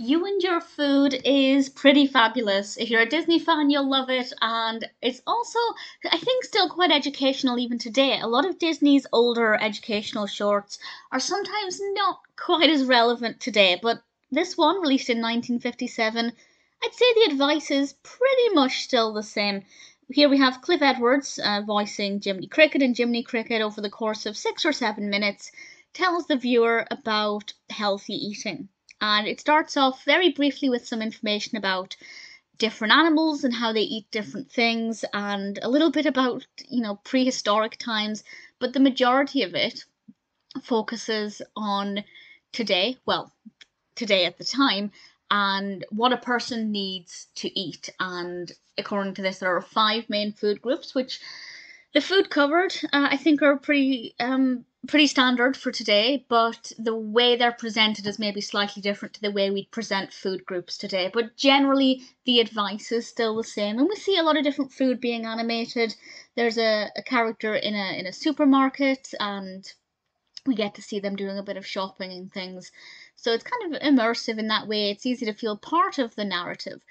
You and Your Food is pretty fabulous. If you're a Disney fan, you'll love it. And it's also, I think, still quite educational even today. A lot of Disney's older educational shorts are sometimes not quite as relevant today, but this one, released in 1957, I'd say the advice is pretty much still the same. Here we have Cliff Edwards voicing Jiminy Cricket, and Jiminy Cricket, over the course of 6 or 7 minutes, tells the viewer about healthy eating. And it starts off very briefly with some information about different animals and how they eat different things, and a little bit about, prehistoric times. But the majority of it focuses on today, well, today at the time, and what a person needs to eat. And according to this, there are five main food groups, which the food covered, I think, are pretty standard for today, but the way they're presented is maybe slightly different to the way we present food groups today. But generally, the advice is still the same, and we see a lot of different food being animated. There's a character in a supermarket, and we get to see them doing a bit of shopping and things. So it's kind of immersive in that way. It's easy to feel part of the narrative.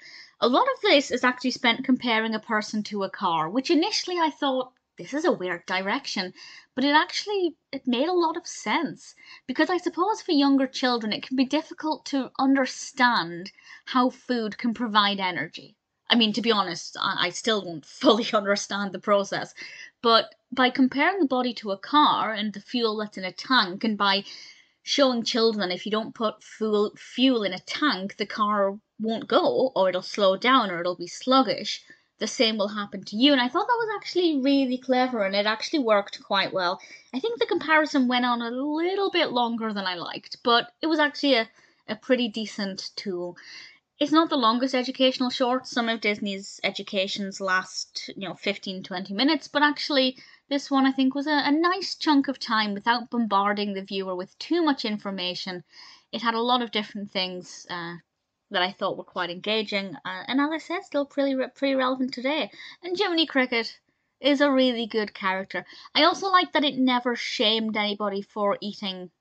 A lot of this is actually spent comparing a person to a car, which initially I thought, this is a weird direction, but it made a lot of sense, because I suppose for younger children it can be difficult to understand how food can provide energy. I mean, to be honest, I still don't fully understand the process, but by comparing the body to a car and the fuel that's in a tank, and by showing children that if you don't put fuel in a tank, the car won't go, or it'll slow down, or it'll be sluggish, the same will happen to you. And I thought that was actually really clever, and it actually worked quite well. I think the comparison went on a little bit longer than I liked, but it was actually a pretty decent tool. It's not the longest educational short. Some of Disney's educations last, 15, 20 minutes, but actually this one I think was a nice chunk of time without bombarding the viewer with too much information. It had a lot of different things that I thought were quite engaging, and as I said, still pretty relevant today. And Jiminy Cricket is a really good character. I also like that it never shamed anybody for eating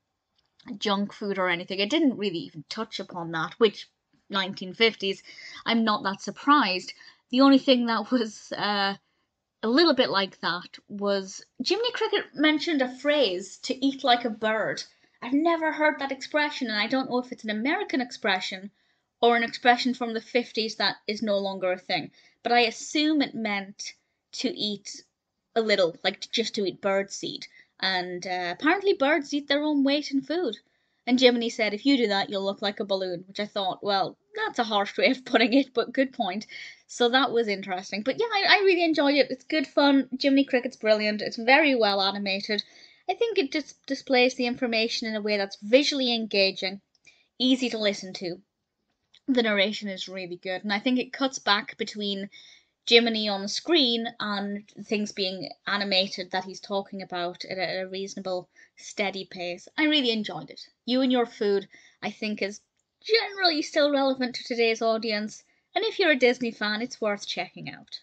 junk food or anything. It didn't really even touch upon that, which 1950s, I'm not that surprised. The only thing that was a little bit like that was Jiminy Cricket mentioned a phrase, to eat like a bird. I've never heard that expression, and I don't know if it's an American expression or an expression from the 50s that is no longer a thing. But I assume it meant to eat a little, like just to eat bird seed. And apparently birds eat their own weight in food. And Jiminy said, if you do that, you'll look like a balloon, which I thought, well, that's a harsh way of putting it, but good point. So that was interesting. But yeah, I really enjoyed it. It's good fun. Jiminy Cricket's brilliant. It's very well animated. I think it just displays the information in a way that's visually engaging, easy to listen to. The narration is really good, and I think it cuts back between Jiminy on the screen and things being animated that he's talking about at a reasonable, steady pace. I really enjoyed it. You and Your Food, I think, is generally still relevant to today's audience, and if you're a Disney fan, it's worth checking out.